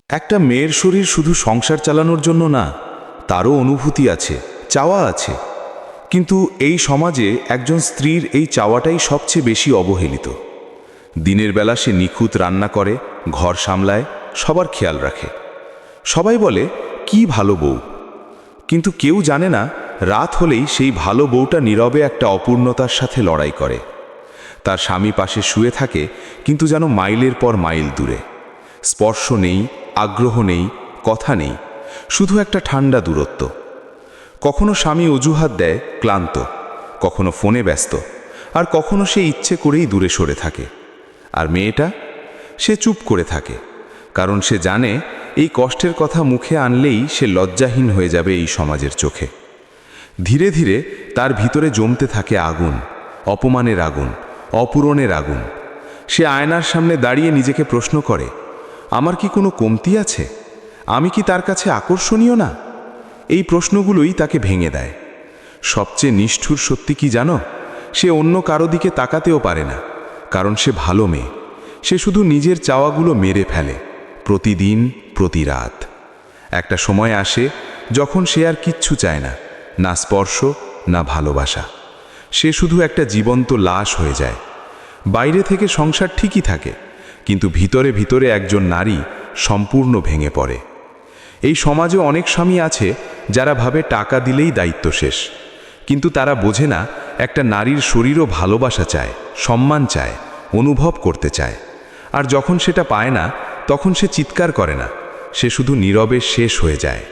একটা মেয়ের শরীর শুধু সংসার চালানোর জন্য না, তারও অনুভূতি আছে, চাওয়া আছে। কিন্তু এই সমাজে একজন স্ত্রীর এই চাওয়াটাই সবচেয়ে বেশি অবহেলিত। দিনের বেলা সে নিখুঁত রান্না করে, ঘর সামলায়, সবার খেয়াল রাখে। সবাই বলে কি ভালো বউ, কিন্তু কেউ জানে না রাত হলেই সেই ভালো বউটা নীরবে একটা অপূর্ণতার সাথে লড়াই করে। তার স্বামী পাশে শুয়ে থাকে, কিন্তু যেন মাইলের পর মাইল দূরে। স্পর্শ নেই, আগ্রহ নেই, কথা নেই, শুধু একটা ঠান্ডা দূরত্ব। কখনো স্বামী অজুহাত দেয় ক্লান্ত, কখনো ফোনে ব্যস্ত, আর কখনো সে ইচ্ছে করেই দূরে সরে থাকে। আর মেয়েটা, সে চুপ করে থাকে, কারণ সে জানে এই কষ্টের কথা মুখে আনলেই সে লজ্জাহীন হয়ে যাবে এই সমাজের চোখে। ধীরে ধীরে তার ভিতরে জমতে থাকে আগুন, অপমানের আগুন, অপূরণের আগুন। সে আয়নার সামনে দাঁড়িয়ে নিজেকে প্রশ্ন করে, আমার কি কোনো কমতি আছে? আমি কি তার কাছে আকর্ষণীয় না? এই প্রশ্নগুলোই তাকে ভেঙে দেয়। সবচেয়ে নিষ্ঠুর সত্যি কি জানো? সে অন্য কারো দিকে তাকাতেও পারে না, কারণ সে ভালো মেয়ে। সে শুধু নিজের চাওয়াগুলো মেরে ফেলে, প্রতিদিন, প্রতি রাত। একটা সময় আসে যখন সে আর কিচ্ছু চায় না, না স্পর্শ, না ভালোবাসা। সে শুধু একটা জীবন্ত লাশ হয়ে যায়। বাইরে থেকে সংসার ঠিকই থাকে, কিন্তু ভিতরে ভিতরে একজন নারী সম্পূর্ণ ভেঙে পড়ে। এই সমাজে অনেক স্বামী আছে যারা ভাবে টাকা দিলেই দায়িত্ব শেষ, কিন্তু তারা বোঝে না একটা নারীর শরীরও ভালোবাসা চায়, সম্মান চায়, অনুভব করতে চায়। আর যখন সেটা পায় না, তখন সে চিৎকার করে না, সে শুধু নীরবে শেষ হয়ে যায়।